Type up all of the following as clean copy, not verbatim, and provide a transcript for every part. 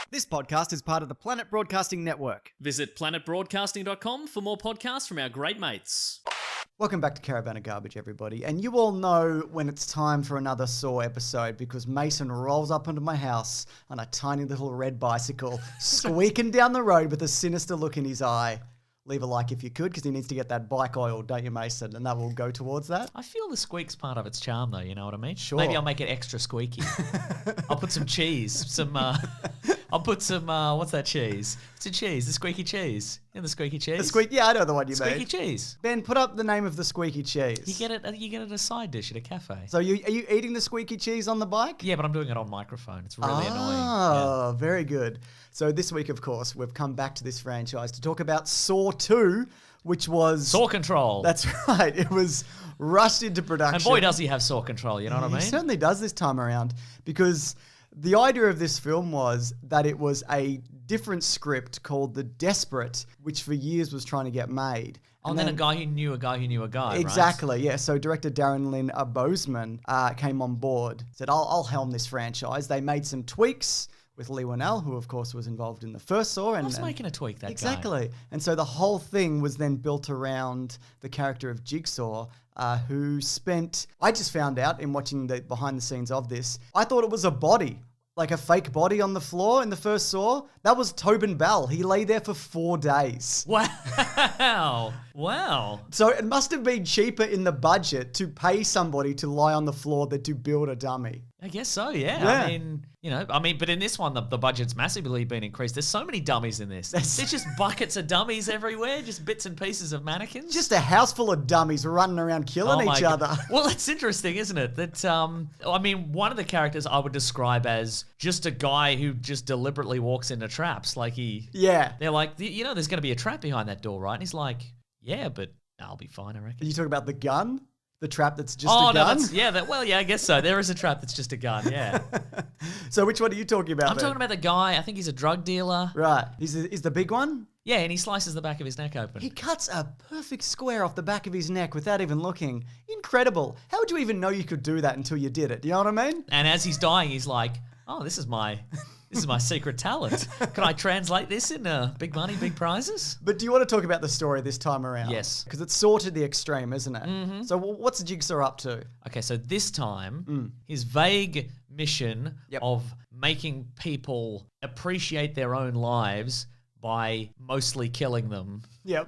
This podcast is part of the Planet Broadcasting Network. Visit planetbroadcasting.com for more podcasts from our great mates. Welcome back to Caravan of Garbage, everybody. And you all know when it's time for another Saw episode because Mason rolls up into my house on a tiny little red bicycle, squeaking down the road with a sinister look in his eye. Leave a like if you could, because he needs to get that bike oiled, don't you, Mason? And that will go towards that. I feel the squeak's part of its charm, though, you know what I mean? Sure. Maybe I'll make it extra squeaky. I'll put some cheese, I'll put some, what's that cheese? It's a cheese, the squeaky cheese. You know the squeaky cheese? Yeah, I know the one you Squeaky made. cheese. Ben, put up the name of the squeaky cheese. You get it at a side dish at a cafe. So are you eating the squeaky cheese on the bike? Yeah, but I'm doing it on microphone. It's really annoying. Oh, very good. So this week, of course, we've come back to this franchise to talk about Saw 2, which was... Saw control. That's right. It was rushed into production. And boy, does he have saw control, you know what I mean? He certainly does this time around, because the idea of this film was that it was a different script called The Desperate, which for years was trying to get made. And then a guy who knew a guy who knew a guy, Exactly, yeah. So director Darren Lynn Boseman came on board, said, I'll helm this franchise. They made some tweaks with Lee Winnell, who of course was involved in the first Saw. I was making a tweak, that Exactly. And so the whole thing was then built around the character of Jigsaw, who spent... I just found out in watching the behind the scenes of this, I thought it was a body, like a fake body on the floor in the first Saw. That was Tobin Bell. He lay there for 4 days. Wow. Wow. So it must have been cheaper in the budget to pay somebody to lie on the floor than to build a dummy. I guess so, yeah. Yeah. But in this one, the budget's massively been increased. There's so many dummies in this. There's just buckets of dummies everywhere, just bits and pieces of mannequins. Just a house full of dummies running around killing each other. Well, it's interesting, isn't it? That, one of the characters I would describe as just a guy who just deliberately walks into traps. Yeah. They're like, there's going to be a trap behind that door, right? And he's like, yeah, but I'll be fine, I reckon. Are you talking about the gun? The trap that's just a gun? I guess so. There is a trap that's just a gun, yeah. So which one are you talking about? I'm talking about the guy, I think he's a drug dealer. Right. Is the big one? Yeah, and he slices the back of his neck open. He cuts a perfect square off the back of his neck without even looking. Incredible. How would you even know you could do that until you did it? Do you know what I mean? And as he's dying, he's like, oh, this is my secret talent. Can I translate this in big money, big prizes? But do you want to talk about the story this time around? Yes. Because it's sort of the extreme, isn't it? Mm-hmm. So what's Jigsaw up to? Okay, so this time, his vague mission of making people appreciate their own lives by mostly killing them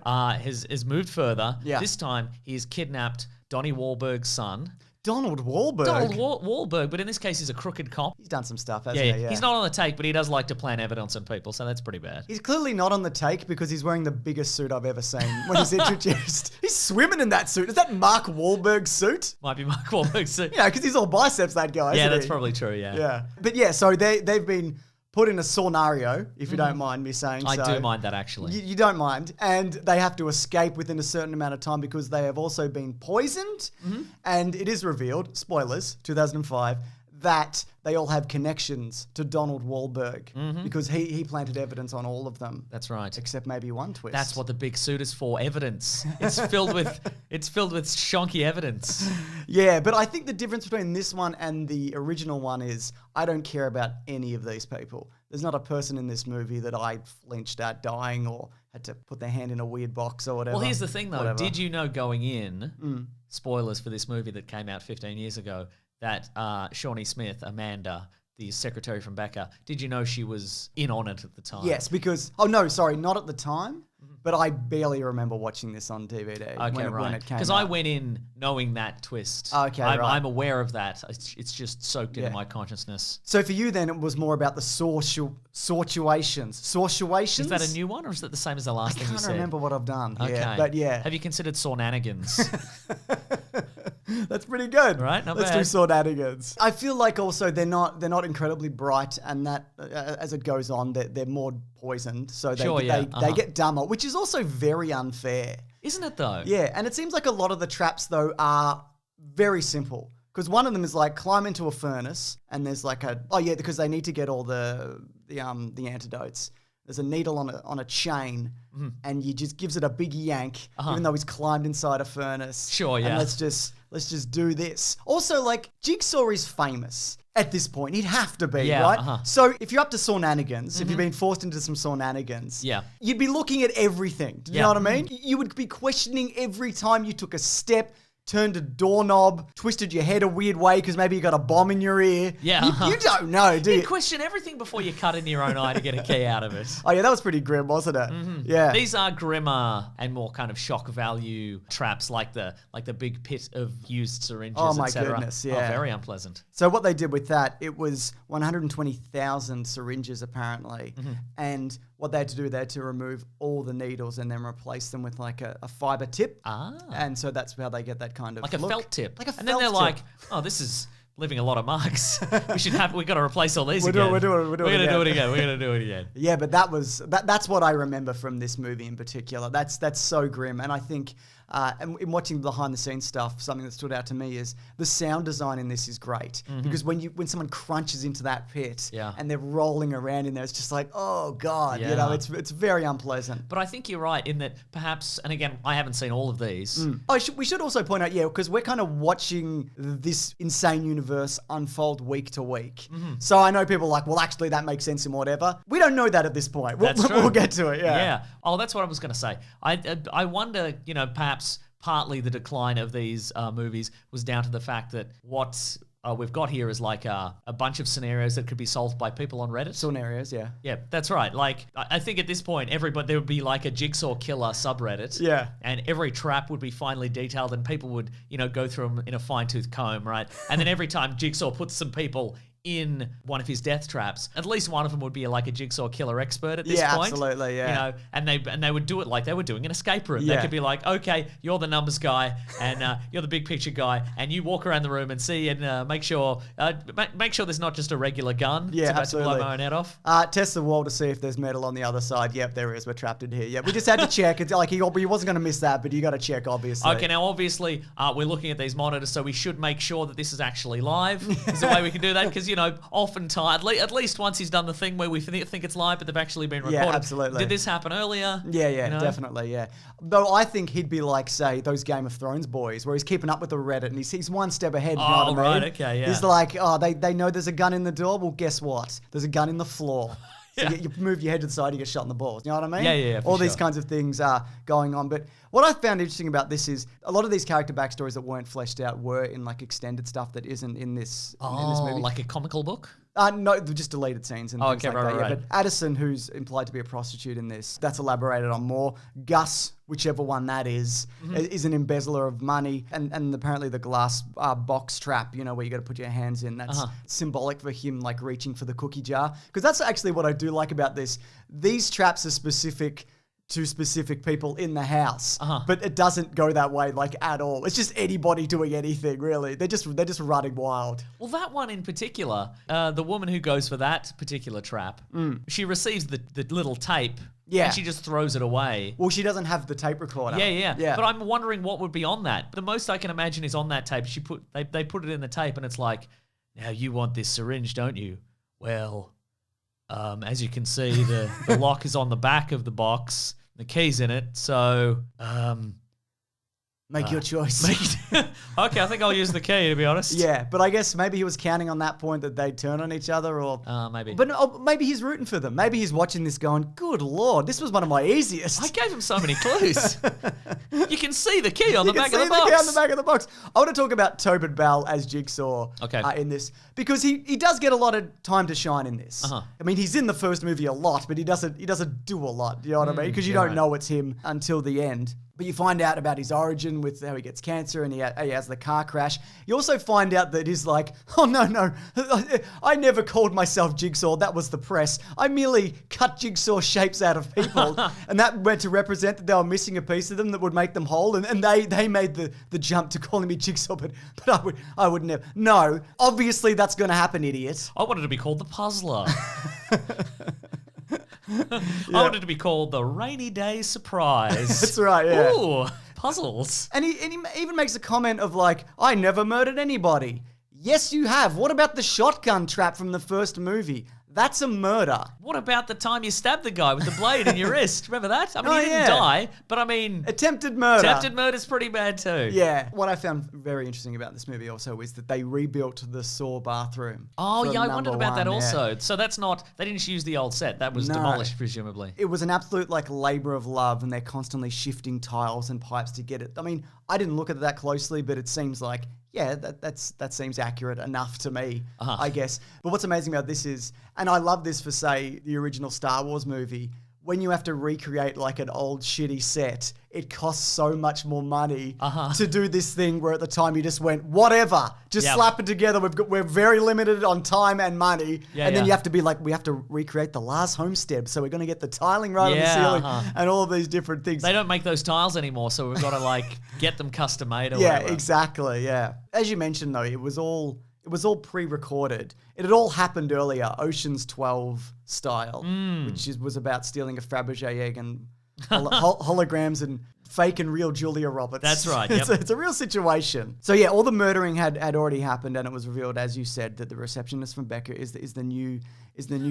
has moved further. Yeah. This time, he has kidnapped Donnie Whalberg's son. Donald Whalberg? Donald Whalberg, but in this case, he's a crooked cop. He's done some stuff, hasn't he? Yeah. He's not on the take, but he does like to plant evidence on people, so that's pretty bad. He's clearly not on the take because he's wearing the biggest suit I've ever seen when he's introduced. He's swimming in that suit. Is that Mark Wahlberg's suit? Might be Mark Wahlberg's suit. Yeah, because he's all biceps, that guy, Yeah, isn't that's he? probably true, yeah. Yeah. But yeah, so they've been put in a Saw-nario, if you don't mind me saying so. I do mind that, actually. You don't mind. And they have to escape within a certain amount of time because they have also been poisoned. Mm-hmm. And it is revealed, spoilers, 2005, that they all have connections to Donald Whalberg because he planted evidence on all of them. That's right. Except maybe one twist. That's what the big suit is for, evidence. It's filled with shonky evidence. Yeah, but I think the difference between this one and the original one is I don't care about any of these people. There's not a person in this movie that I flinched at dying or had to put their hand in a weird box or whatever. Well, here's the thing, though. Whatever. Did you know going in, spoilers for this movie that came out 15 years ago, that Shawnee Smith, Amanda, the secretary from Becca, did you know she was in on it at the time? Yes, because... Oh, no, sorry, not at the time. But I barely remember watching this on DVD when it came Because out. I went in knowing that twist. Okay, right. right. I'm aware of that. It's just soaked into my consciousness. So for you then, it was more about the situations. Situations? Is that a new one or is that the same as the last thing you said? I can't remember what I've done. Okay. Yeah, but yeah. Have you considered Saw-nanigans? That's pretty good. Right, not Let's bad. do Saw-nanigans. I feel like also they're not incredibly bright, and that as it goes on, they're more poisoned, so they get dumber, which is also very unfair. Isn't it though? Yeah, and it seems like a lot of the traps though are very simple. Because one of them is like climb into a furnace, and there's like because they need to get all the antidotes. there's a needle on a chain, and he just gives it a big yank, even though he's climbed inside a furnace. Sure, yeah. And let's just do this. Also, like, Jigsaw is famous at this point. He'd have to be, right? So if you're up to Saw-nanigans, if you've been forced into some Saw-nanigans, you'd be looking at everything. Do you know what I mean? You would be questioning every time you took a step, turned a doorknob, twisted your head a weird way because maybe you got a bomb in your ear. Yeah. You don't know, do you? You question everything before you cut into your own eye to get a key out of it. Oh, yeah, that was pretty grim, wasn't it? Yeah. These are grimmer and more kind of shock value traps, like the big pit of used syringes, Oh, my etc. goodness, yeah. Oh, very unpleasant. So what they did with that, it was 120,000 syringes apparently, and what they had to do, they had to remove all the needles and then replace them with like a fiber tip. And so that's how they get that kind of like a look. felt tip. Like a and then felt they're tip. like, oh, this is leaving a lot of marks. We've got to replace all these We're again. going to do it again. Yeah, but that's what I remember from this movie in particular. That's so grim, and I think. And in watching behind the scenes stuff, something that stood out to me is the sound design in this is great because when someone crunches into that pit and they're rolling around in there, it's just like, oh God, you know, it's very unpleasant. But I think you're right in that perhaps, and again, I haven't seen all of these. We should also point out, because we're kind of watching this insane universe unfold week to week. So I know people are like, well, actually that makes sense and whatever. We don't know that at this point. We'll get to it. Yeah. Oh, that's what I was going to say. I wonder, perhaps partly the decline of these movies was down to the fact that what we've got here is like a bunch of scenarios that could be solved by people on Reddit. Saw-narios, yeah. Yeah, that's right. Like, I think at this point, there would be like a Jigsaw killer subreddit. Yeah. And every trap would be finely detailed and people would, go through them in a fine-tooth comb, right? And then every time Jigsaw puts some people in one of his death traps, at least one of them would be like a Jigsaw killer expert at this point. Yeah, absolutely, yeah. And they would do it like they were doing an escape room. They could be like, okay, you're the numbers guy and you're the big picture guy, and you walk around the room and see and make sure there's not just a regular gun. Yeah, to absolutely. blow my own head off. Test the wall to see if there's metal on the other side. Yep, there is. We're trapped in here. Yep, we just had to check. It's like he wasn't going to miss that, but you got to check, obviously. Okay, now obviously we're looking at these monitors, so we should make sure that this is actually live. Is the way we can do that, because oftentimes, at least once he's done the thing where we think it's live, but they've actually been recorded. Yeah, absolutely. Did this happen earlier? Yeah, definitely, yeah. Though I think he'd be like, say, those Game of Thrones boys, where he's keeping up with the Reddit and he's one step ahead. You know what I mean? Right, okay, yeah. He's like, they know there's a gun in the door. Well, guess what? There's a gun in the floor. So you move your head to the side, you get shot in the balls. You know what I mean? Yeah. All these kinds of things are going on. But what I found interesting about this is a lot of these character backstories that weren't fleshed out were in like extended stuff that isn't in this movie. Like a comical book? No, they're just deleted scenes and things like that. Right. Yeah, but Addison, who's implied to be a prostitute in this, that's elaborated on more. Gus, whichever one that is an embezzler of money. And apparently the glass box trap, where you got to put your hands in, that's symbolic for him like reaching for the cookie jar. Because that's actually what I do like about this. These traps are specific to specific people in the house, but it doesn't go that way like at all. It's just anybody doing anything, really. They're just running wild. Well, that one in particular, the woman who goes for that particular trap, she receives the little tape. Yeah. And she just throws it away. Well, she doesn't have the tape recorder. Yeah. But I'm wondering what would be on that. The most I can imagine is on that tape. They put it in the tape, and it's like, now you want this syringe, don't you? Well, as you can see, the lock is on the back of the box. The key's in it, so make your choice. Okay, I think I'll use the key, to be honest. Yeah, but I guess maybe he was counting on that point that they'd turn on each other, or maybe. But maybe he's rooting for them. Maybe he's watching this going, good Lord, this was one of my easiest. I gave him so many clues. You can see the key on the back of the box. You can see the key on the back of the box. I want to talk about Tobin Bell as Jigsaw in this, because he does get a lot of time to shine in this. I mean, he's in the first movie a lot, but he doesn't do a lot. You know what I mean? Because you don't know it's him until the end. But you find out about his origin with how he gets cancer and he has the car crash. You also find out that he's like, oh, no, I never called myself Jigsaw. That was the press. I merely cut Jigsaw shapes out of people. And that went to represent that they were missing a piece of them that would make them whole. And they made the jump to calling me Jigsaw, but I would never. No, obviously that's going to happen, idiot. I wanted to be called the Puzzler. I wanted to be called the Rainy Day Surprise. That's right, yeah. Ooh, puzzles. And he even makes a comment of like, I never murdered anybody. Yes, you have. What about the shotgun trap from the first movie? That's a murder. What about the time you stabbed the guy with the blade in your wrist? Remember that? I mean, he didn't yeah. die, but I mean... Attempted murder. Attempted murder's pretty bad too. Yeah. What I found very interesting about this movie also is that they rebuilt the Saw bathroom. Oh, yeah, I wondered about that also. Yeah. So that's not... They didn't just use the old set. That was demolished, presumably. It was an absolute, like, labor of love, and they're constantly shifting tiles and pipes to get it. I mean, I didn't look at it that closely, but it seems like... Yeah, that seems accurate enough to me, I guess. But what's amazing about this is, and I love this for, say, the original Star Wars movie, when you have to recreate like an old shitty set, it costs so much more money to do this thing where at the time you just went, whatever, just slap it together. We're very limited on time and money. And then you have to be like, we have to recreate the last homestead. So we're going to get the tiling right on the ceiling and all of these different things. They don't make those tiles anymore. So we've got to like get them custom made or yeah, whatever. Exactly. Yeah. As you mentioned though, it was all pre-recorded. It had all happened earlier, Ocean's 12 style, which was about stealing a Fabergé egg and holograms and fake and real Julia Roberts. That's right. It's, Yep. it's a real situation. So yeah, all the murdering had already happened, and it was revealed, as you said, that the receptionist from Becca is the new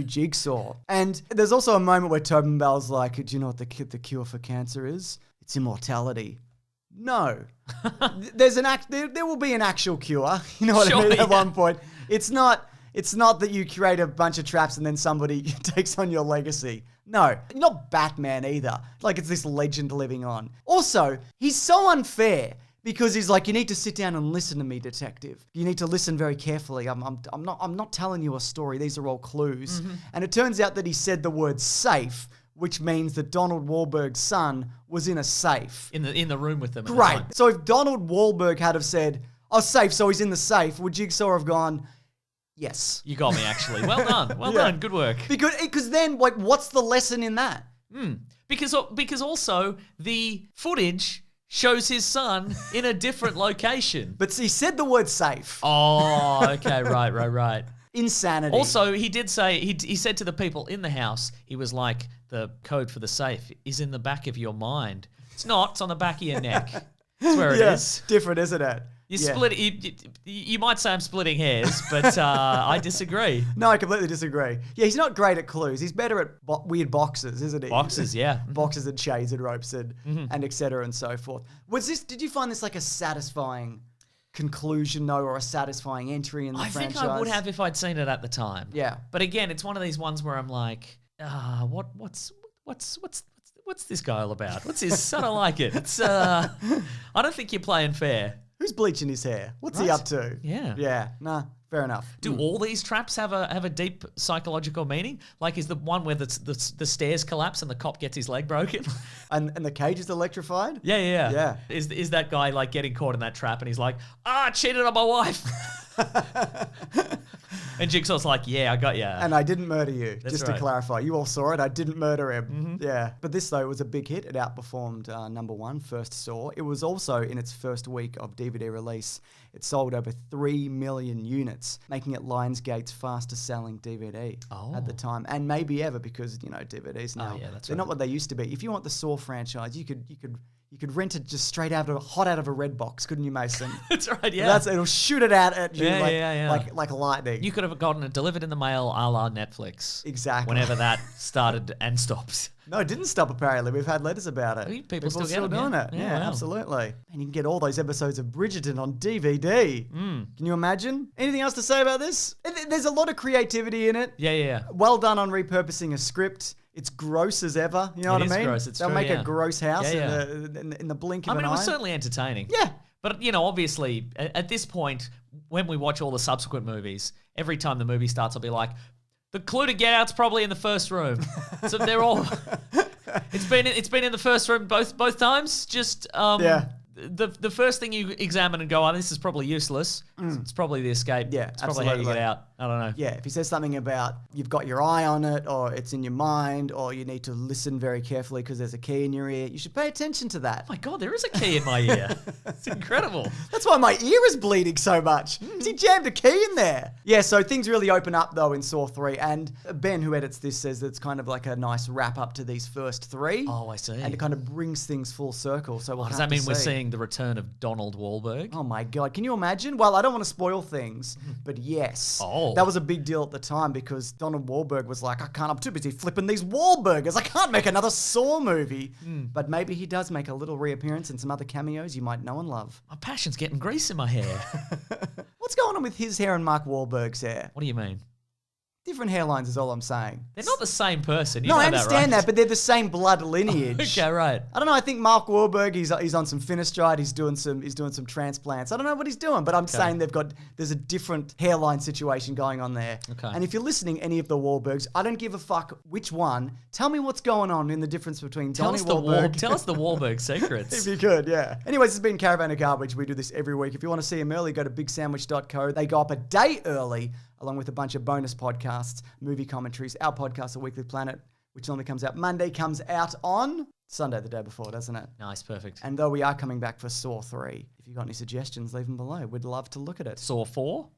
Jigsaw. And there's also a moment where Tobin Bell's like, "Do you know what the cure for cancer is? It's immortality." No, there will be an actual cure. You know what I mean? At one point, it's not that you create a bunch of traps and then somebody takes on your legacy. No, you're not Batman either. Like, it's this legend living on. Also, he's so unfair because he's like, you need to sit down and listen to me, detective. You need to listen very carefully. I'm not telling you a story. These are all clues. Mm-hmm. And it turns out that he said the word safe, which means that Donald Whalberg's son was in a safe. In the room with them. Right. So if Donald Whalberg had have said, "Oh, safe, so he's in the safe," would Jigsaw have gone, "Yes. You got me, actually. Well done. Well done. Good work." Because then, like, what's the lesson in that? Because also the footage shows his son in a different location. But he said the word safe. Oh, okay. Right. Insanity. Also, he did say, he said to the people in the house, he was like, the code for the safe is in the back of your mind. It's not. It's on the back of your neck. That's where it is. Different, isn't it? You might say I'm splitting hairs, but I disagree. No, I completely disagree. Yeah, he's not great at clues. He's better at weird boxes, isn't he? Boxes, yeah. Boxes and chains and ropes and et cetera and so forth. Did you find this like a satisfying conclusion, though, or a satisfying entry in the franchise? I think I would have if I'd seen it at the time. Yeah. But again, it's one of these ones where I'm like, what's this guy all about? What's this? I don't like it. It's I don't think you're playing fair. Who's bleaching his hair? What's he up to? Yeah. Yeah. Nah, fair enough. Do all these traps have a deep psychological meaning? Like, is the one where the stairs collapse and the cop gets his leg broken? And the cage is electrified? Yeah. Is that guy like getting caught in that trap and he's like, I cheated on my wife. And Jigsaw's like, yeah, I got you. And I didn't murder you, That's just right. to clarify. You all saw it. I didn't murder him. Yeah. But this, though, was a big hit. It outperformed number one, First Saw. It was also, in its first week of DVD release, it sold over 3 million units, making it Lionsgate's fastest-selling DVD at the time. And maybe ever, because, DVDs now, they're not what they used to be. If you want the Saw franchise, you could rent it just straight out of a red box, couldn't you, Mason? That's right, yeah. It'll shoot it out at you like lightning. You could have gotten it delivered in the mail a la Netflix. Exactly. Whenever that started and stopped. No, it didn't stop, apparently. We've had letters about it. People still doing them, it. Yeah, wow. Absolutely. And you can get all those episodes of Bridgerton on DVD. Can you imagine? Anything else to say about this? There's a lot of creativity in it. Yeah. Well done on repurposing a script. It's gross as ever. You know what I mean? Gross. It's They'll true, make a gross house in the blink of an eye. It was certainly entertaining. Yeah. But, obviously, at this point, when we watch all the subsequent movies, every time the movie starts, I'll be like, the clue to Get Out's probably in the first room. So they're all... It's been in the first room both times. Just the first thing you examine and go, oh, this is probably useless. It's probably the escape. Yeah, it's probably how you get out. I don't know. Yeah, if he says something about you've got your eye on it, or it's in your mind, or you need to listen very carefully because there's a key in your ear, you should pay attention to that. Oh my God, there is a key in my ear. It's incredible. That's why my ear is bleeding so much. He jammed a key in there. Yeah, so things really open up, though, in Saw 3. And Ben, who edits this, says that it's kind of like a nice wrap-up to these first three. Oh, I see. And it kind of brings things full circle. So does that mean we're seeing the return of Donald Whalberg? Oh, my God. Can you imagine? Well, I don't want to spoil things, but yes. Oh. That was a big deal at the time because Donnie Whalberg was like, I'm too busy flipping these Whalbergers. I can't make another Saw movie. But maybe he does make a little reappearance in some other cameos you might know and love. My passion's getting grease in my hair. What's going on with his hair and Mark Wahlberg's hair? What do you mean? Different hairlines is all I'm saying. They're not the same person. You No, know I understand that, that, but they're the same blood lineage. Okay, right. I don't know. I think Mark Wahlberg, he's on some finasteride. He's doing some transplants. I don't know what he's doing, but I'm saying there's a different hairline situation going on there. Okay. And if you're listening, any of the Wahlbergs, I don't give a fuck which one. Tell me what's going on in the difference between Donnie Whalberg. Tell us the Wahlberg secrets. If you could, yeah. Anyways, this has been Caravan of Garbage. We do this every week. If you want to see them early, go to bigsandwich.co. They go up a day early, along with a bunch of bonus podcasts, movie commentaries, our podcast, The Weekly Planet, which normally comes out Monday, comes out on Sunday the day before, doesn't it? Nice, perfect. And though we are coming back for Saw 3, if you've got any suggestions, leave them below. We'd love to look at it. Saw 4?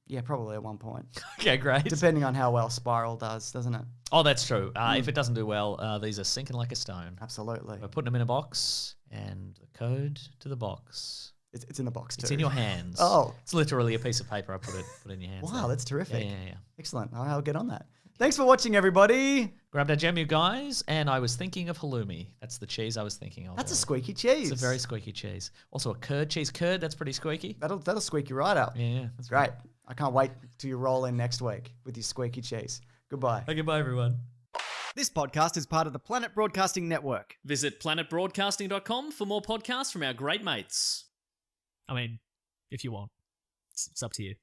Yeah, probably at one point. Okay, great. Depending on how well Spiral does, doesn't it? Oh, that's true. If it doesn't do well, these are sinking like a stone. Absolutely. We're putting them in a box, and the code to the box. It's in the box too. It's in your hands. Oh. It's literally a piece of paper. I put in your hands. Wow, there. that's terrific. Yeah. Excellent. I'll get on that. Thanks for watching, everybody. Grab that jam, you guys. And I was thinking of halloumi. That's the cheese I was thinking of. That's a squeaky cheese. It's a very squeaky cheese. Also a curd cheese. Curd, that's pretty squeaky. That'll squeak you right up. Yeah. That's Great. I can't wait till you roll in next week with your squeaky cheese. Goodbye. Okay, goodbye, everyone. This podcast is part of the Planet Broadcasting Network. Visit planetbroadcasting.com for more podcasts from our great mates. I mean, if you want. It's up to you.